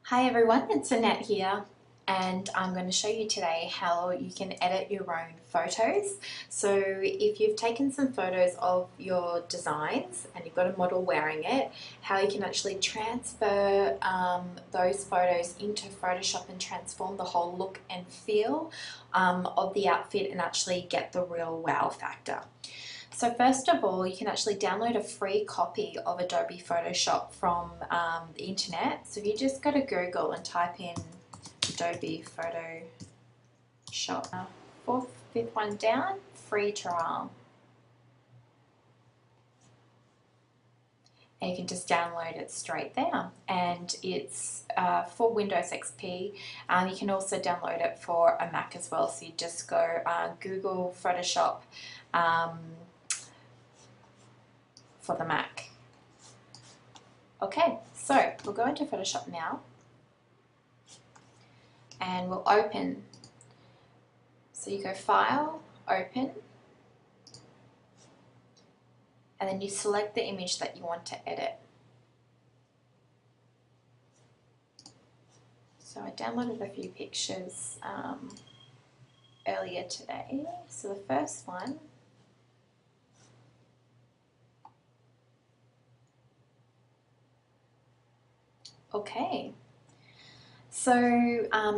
Hi everyone, it's Annette here, and I'm going to show you today how you can edit your own photos. So if you've taken some photos of your designs and you've got a model wearing it, how you can actually transfer those photos into Photoshop and transform the whole look and feel of the outfit and actually get the real wow factor. So first of all, you can actually download a free copy of Adobe Photoshop from the internet. So if you just go to Google and type in Adobe Photoshop, fifth one down, free trial. And you can just download it straight there. And it's for Windows XP. You can also download it for a Mac as well. So you just go Google Photoshop for the Mac. Okay, so we'll go into Photoshop now and we'll open. So you go File, Open, and then you select the image that you want to edit. So I downloaded a few pictures earlier today. So the first one, okay. So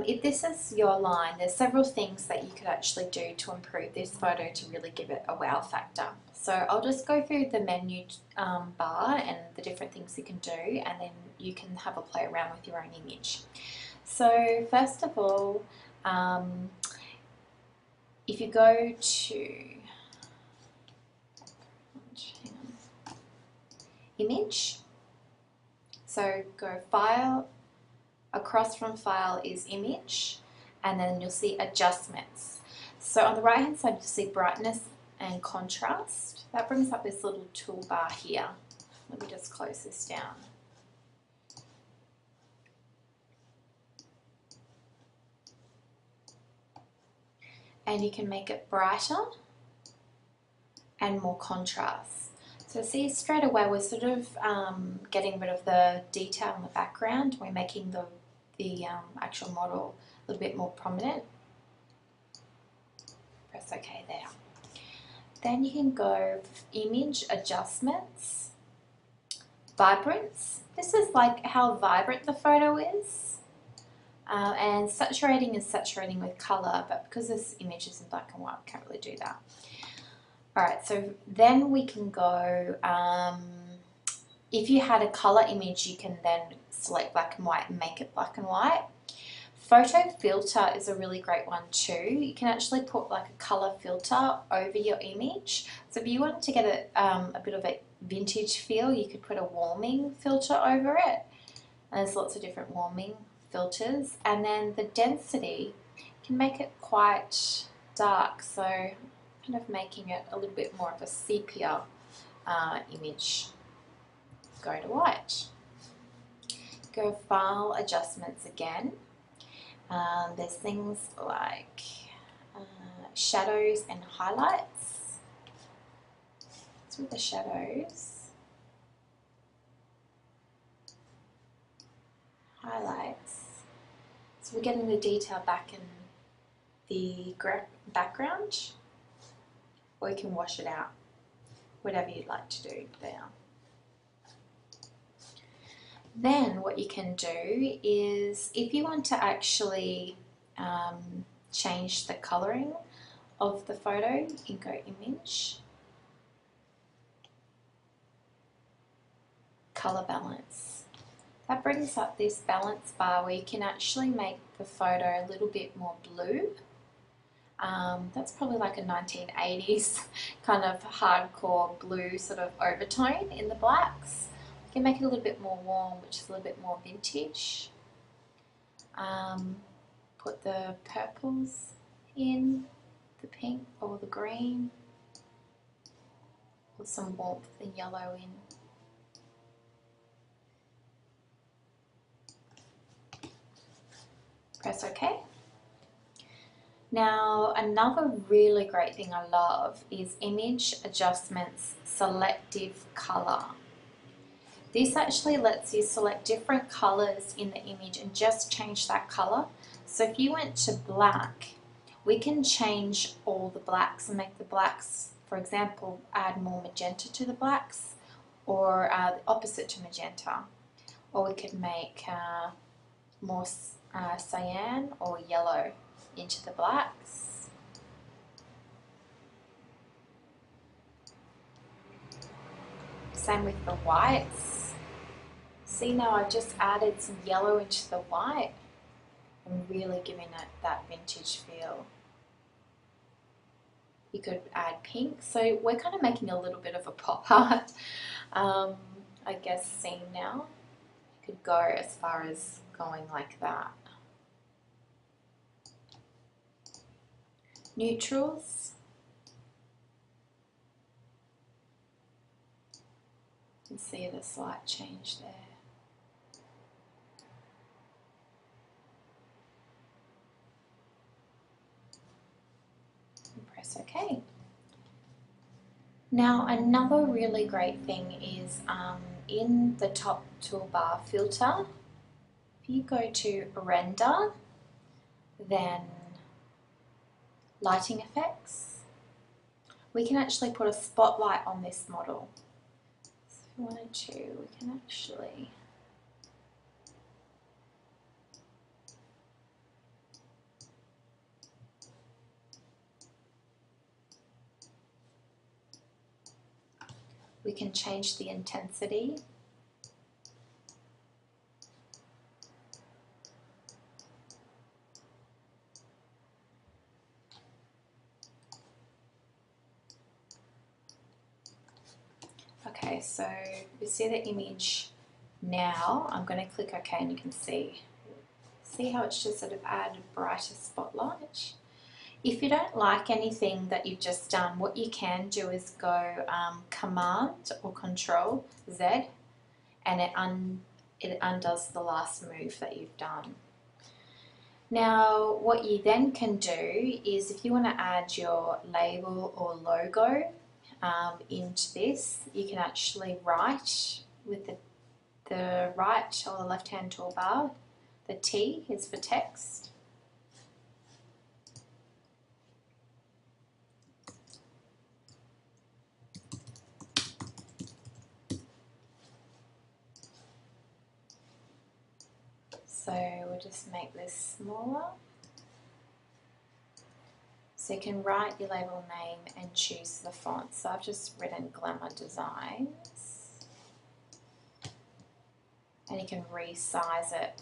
if this is your line, there's several things that you could actually do to improve this photo to really give it a wow factor. So I'll just go through the menu bar and the different things you can do, and then you can have a play around with your own image. So first of all, if you go to Image, so go File, across from File is Image, and then you'll see Adjustments. So on the right hand side you'll see Brightness and Contrast. That brings up this little toolbar here. Let me just close this down. And you can make it brighter and more contrast. So see, straight away we're sort of getting rid of the detail in the background. We're making the actual model a little bit more prominent. Press OK there. Then you can go Image Adjustments, Vibrance. This is like how vibrant the photo is. And saturating is saturating with color, but because this image is in black and white, we can't really do that. Alright, so then we can go, if you had a color image, you can then select black and white and make it black and white. Photo filter is a really great one too. You can actually put like a color filter over your image. So if you wanted to get a bit of a vintage feel, you could put a warming filter over it. And there's lots of different warming filters. And then the density, you can make it quite dark. So kind of making it a little bit more of a sepia image. Go to white. Go File, Adjustments again. There's things like shadows and highlights. So with the shadows, highlights, so we're getting the detail back in the background, or you can wash it out, whatever you'd like to do there. Then what you can do is, if you want to actually change the colouring of the photo, you can go Image, Colour Balance. That brings up this balance bar where you can actually make the photo a little bit more blue. That's probably like a 1980s kind of hardcore blue sort of overtone in the blacks. You can make it a little bit more warm, which is a little bit more vintage. Put the purples in, the pink or the green, put some warmth and yellow in. Press OK. Now another really great thing I love is Image Adjustments, Selective Color. This actually lets you select different colors in the image and just change that color. So if you went to black, we can change all the blacks and make the blacks, for example, add more magenta to the blacks, or the opposite to magenta. Or we could make more cyan or yellow into the blacks. Same with the whites. See, now I've just added some yellow into the white. I'm really giving it that vintage feel. You could add pink. So we're kind of making a little bit of a pop art, I guess, scene now. You could go as far as going like that. Neutrals. You can see the slight change there. And press OK. Now another really great thing is in the top toolbar filter, if you go to render, then lighting effects, we can actually put a spotlight on this model. So if we wanted to, we can actually change the intensity. Okay, so you see the image now. I'm going to click OK and you can see how it's just sort of added brighter spotlight. If you don't like anything that you've just done, what you can do is go Command or Control Z, and it undoes the last move that you've done. Now what you then can do is, if you want to add your label or logo into this, you can actually write with the right or the left hand toolbar. The T is for text. So we'll just make this smaller. So you can write your label name and choose the font. So I've just written Glamour Designs. And you can resize it.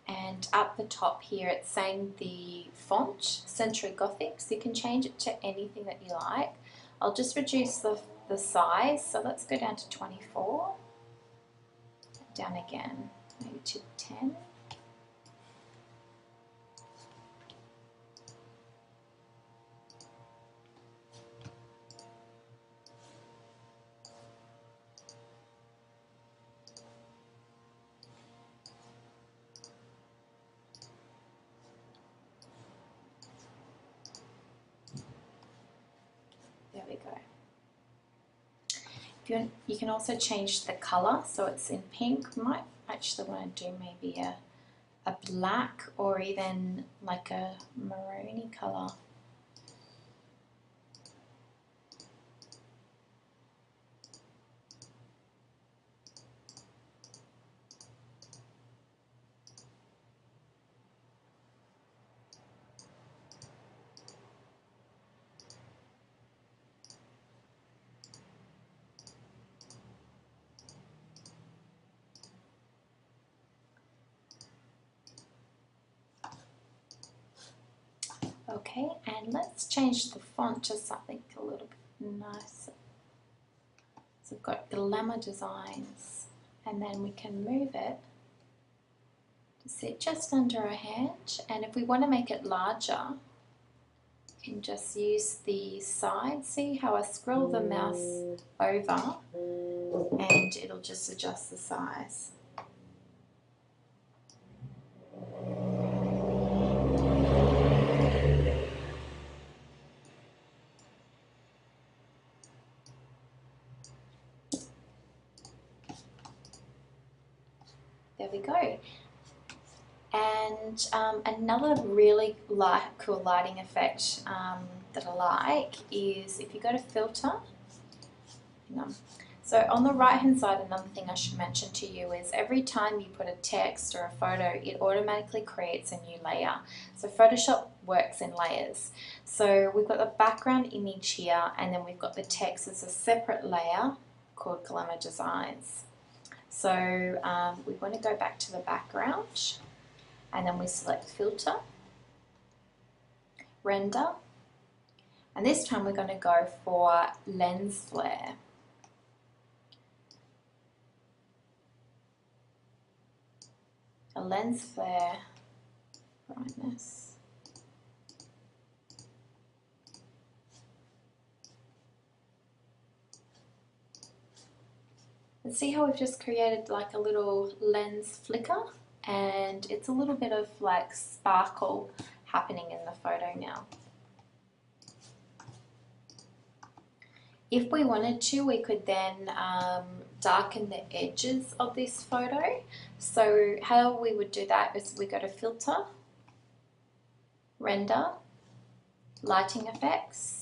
And up the top here it's saying the font, Century Gothic, so you can change it to anything that you like. I'll just reduce the size, so let's go down to 24. Down again, maybe to 10. There we go. You can also change the colour, so it's in pink. Might actually want to do maybe a black or even like a maroony colour. Okay, and let's change the font to something a little bit nicer. So we've got Glamour Designs, and then we can move it to sit just under our hand. And if we want to make it larger, you can just use the side. See how I scroll the mouse over and it'll just adjust the size. there we go. And another really cool lighting effect that I like is if you go to filter, so on the right hand side, another thing I should mention to you is every time you put a text or a photo, it automatically creates a new layer. So Photoshop works in layers. So we've got the background image here, and then we've got the text as a separate layer called Glamour Designs. So we want to go back to the background, and then we select filter, render, and this time we're going to go for lens flare. A lens flare brightness. And see how we've just created like a little lens flicker, and it's a little bit of like sparkle happening in the photo now. If we wanted to, we could then darken the edges of this photo. So how we would do that is we go to filter, render, lighting effects,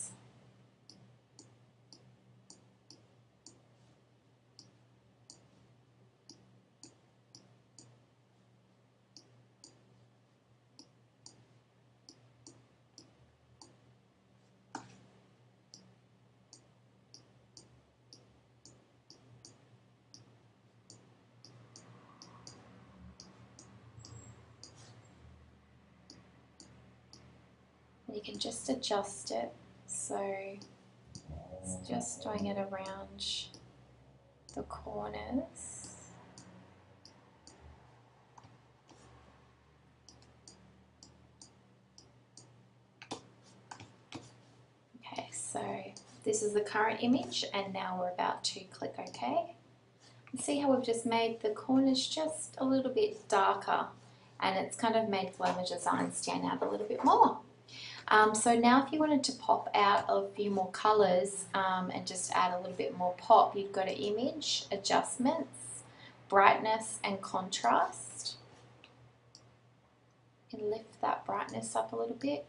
you can just adjust it, so it's just doing it around the corners. Okay, so this is the current image, and now we're about to click OK. And see how we've just made the corners just a little bit darker, and it's kind of made Glamour Designs stand out a little bit more. So now if you wanted to pop out a few more colours and just add a little bit more pop, you'd go to Image, Adjustments, Brightness and Contrast. You can lift that brightness up a little bit,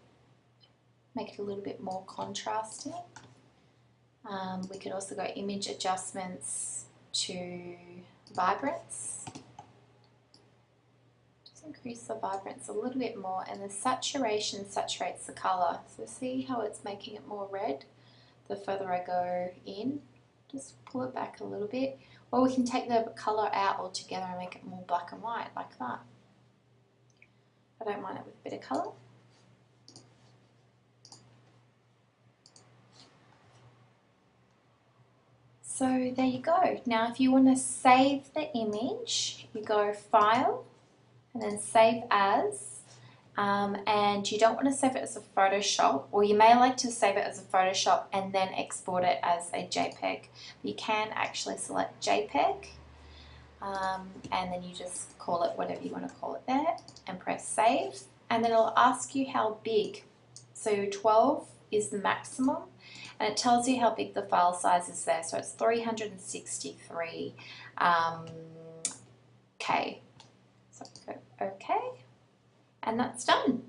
make it a little bit more contrasting. We could also go Image Adjustments to Vibrance. Increase the vibrance a little bit more, and the saturation saturates the colour. So see how it's making it more red the further I go in. Just pull it back a little bit. Or we can take the colour out altogether and make it more black and white like that. I don't mind it with a bit of colour. So there you go. Now if you want to save the image, you go File, and then Save As, and you don't want to save it as a Photoshop, or you may like to save it as a Photoshop and then export it as a JPEG. You can actually select JPEG, and then you just call it whatever you want to call it there, and press Save, and then it'll ask you how big. So 12 is the maximum, and it tells you how big the file size is there. So it's 363 K. So go OK, and that's done.